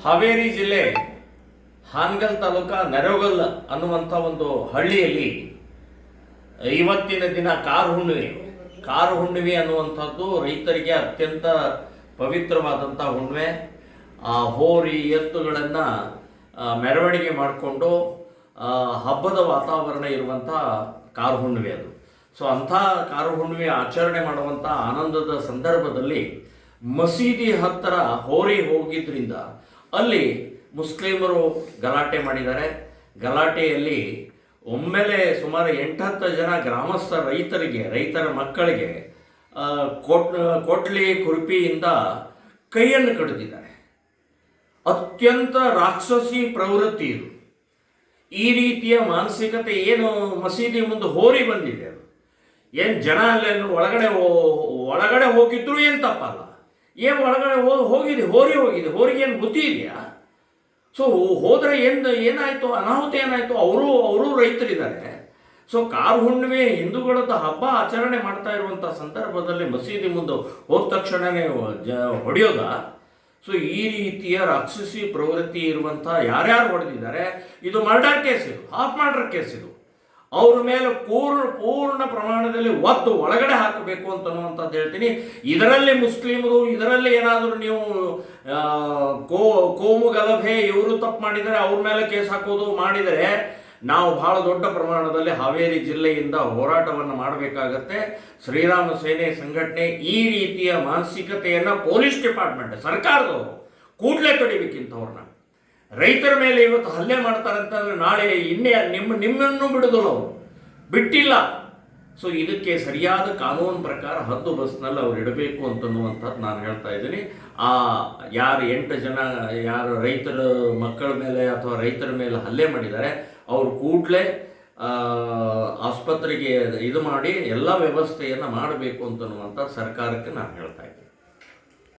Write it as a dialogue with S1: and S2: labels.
S1: ಹಾವೇರಿ ಜಿಲ್ಲೆ ಹಾನಗಲ್ ತಾಲೂಕ ನರೇಗಲ್ ಅನ್ನುವಂಥ ಒಂದು ಹಳ್ಳಿಯಲ್ಲಿ ಇವತ್ತಿನ ದಿನ ಕಾರು ಹುಣ್ಣಿಮೆ ಅನ್ನುವಂಥದ್ದು ರೈತರಿಗೆ ಅತ್ಯಂತ ಪವಿತ್ರವಾದಂಥ ಹುಣ್ಣಿಮೆ. ಆ ಹೋರಿ ಎತ್ತುಗಳನ್ನು ಮೆರವಣಿಗೆ ಮಾಡಿಕೊಂಡು ಹಬ್ಬದ ವಾತಾವರಣ ಇರುವಂಥ ಕಾರು ಹುಣ್ಣಿಮೆ ಅದು. ಸೊ ಅಂಥ ಕಾರು ಹುಣ್ಣಿಮೆ ಆಚರಣೆ ಮಾಡುವಂಥ ಆನಂದದ ಸಂದರ್ಭದಲ್ಲಿ ಮಸೀದಿ ಹತ್ತಿರ ಹೋರಿ ಹೋಗಿದ್ದರಿಂದ ಅಲ್ಲಿ ಮುಸ್ಲಿಮರು ಗಲಾಟೆ ಮಾಡಿದ್ದಾರೆ. ಗಲಾಟೆಯಲ್ಲಿ ಒಮ್ಮೆಲೆ ಸುಮಾರು 8-10 ಜನ ಗ್ರಾಮಸ್ಥ ರೈತರ ಮಕ್ಕಳಿಗೆ ಕೊಟ್ಲಿ ಕುರುಪಿಯಿಂದ ಕೈಯನ್ನು ಕಡಿದಿದ್ದಾರೆ. ಅತ್ಯಂತ ರಾಕ್ಷಸಿ ಪ್ರವೃತ್ತಿ ಇದು. ಈ ರೀತಿಯ ಮಾನಸಿಕತೆ ಏನು ಮಸೀದಿ ಮುಂದೆ ಹೋರಿ ಬಂದಿದೆ, ಅದು ಏನು ಜನ ಅಲ್ಲೇನು ಒಳಗಡೆ ಹೋಗಿದ್ರು ಏನು ತಪ್ಪಲ್ಲ. ಏನು ಒಳಗಡೆ ಹೋಗಿದೆ ಹೋರಿಗೆ ಏನು ಬುದ್ಧಿ ಇದೆಯಾ? ಸೊ ಹೋದರೆ ಏನಾಯಿತು, ಅನಾಹುತ ಏನಾಯಿತು? ಅವರು ರೈತರಿದ್ದಾರೆ. ಸೊ ಕಾರು ಹುಣ್ಣಿಮೆ ಹಿಂದೂಗಳದ್ದು ಹಬ್ಬ ಆಚರಣೆ ಮಾಡ್ತಾ ಇರುವಂಥ ಸಂದರ್ಭದಲ್ಲಿ ಮಸೀದಿ ಮುಂದೆ ಹೋದ ತಕ್ಷಣವೇ ಹೊಡೆಯೋದ? ಸೊ ಈ ರೀತಿಯ ರಾಕ್ಷಸಿ ಪ್ರವೃತ್ತಿ ಇರುವಂಥ ಯಾರ್ಯಾರು ಹೊಡೆದಿದ್ದಾರೆ, ಇದು ಮರ್ಡರ್ ಕೇಸ್, ಇದು ಹಾಫ್ ಮರ್ಡರ್ ಕೇಸ್. ಇದು ಅವ್ರ ಮೇಲೆ ಪೂರ್ಣ ಪ್ರಮಾಣದಲ್ಲಿ ಒತ್ತು ಒಳಗಡೆ ಹಾಕಬೇಕು ಅಂತನ್ನುವಂಥದ್ದು ಹೇಳ್ತೀನಿ. ಇದರಲ್ಲಿ ಮುಸ್ಲಿಮರು, ಇದರಲ್ಲಿ ಏನಾದರೂ ನೀವು ಕೋಮು ಗಲಭೆ ಇವರು ತಪ್ಪು ಮಾಡಿದರೆ ಅವ್ರ ಮೇಲೆ ಕೇಸ್ ಹಾಕೋದು ಮಾಡಿದರೆ ನಾವು ಬಹಳ ದೊಡ್ಡ ಪ್ರಮಾಣದಲ್ಲಿ ಹಾವೇರಿ ಜಿಲ್ಲೆಯಿಂದ ಹೋರಾಟವನ್ನು ಮಾಡಬೇಕಾಗತ್ತೆ. ಶ್ರೀರಾಮ ಸೇನೆ ಸಂಘಟನೆ ಈ ರೀತಿಯ ಮಾನಸಿಕತೆಯನ್ನು ಪೊಲೀಸ್ ಡಿಪಾರ್ಟ್ಮೆಂಟ್, ಸರ್ಕಾರದವರು ಕೂಡಲೇ ತಡಿಬೇಕಿಂತವ್ರನ್ನ. ರೈತರ ಮೇಲೆ ಇವತ್ತು ಹಲ್ಲೆ ಮಾಡ್ತಾರಂತಂದ್ರೆ ನಾಳೆ ನಿಮ್ಮನ್ನು ಬಿಡುದಿಲ್ಲ, ಅವರು ಬಿಟ್ಟಿಲ್ಲ. ಸೊ ಇದಕ್ಕೆ ಸರಿಯಾದ ಕಾನೂನು ಪ್ರಕಾರ ಹದ್ದು ಬಸ್ನಲ್ಲಿ ಅವ್ರು ಇಡಬೇಕು ಅಂತನ್ನುವಂಥದ್ದು ನಾನು ಹೇಳ್ತಾ ಇದ್ದೀನಿ. ಯಾರು 8 ಜನ ಯಾರು ರೈತರ ಮಕ್ಕಳ ಮೇಲೆ ಅಥವಾ ರೈತರ ಮೇಲೆ ಹಲ್ಲೆ ಮಾಡಿದ್ದಾರೆ ಅವರು ಕೂಡಲೇ ಆಸ್ಪತ್ರೆಗೆ ಇದು ಮಾಡಿ ಎಲ್ಲ ವ್ಯವಸ್ಥೆಯನ್ನು ಮಾಡಬೇಕು ಅಂತನ್ನುವಂಥ ಸರ್ಕಾರಕ್ಕೆ ನಾನು ಹೇಳ್ತಾ ಇದ್ದೀನಿ.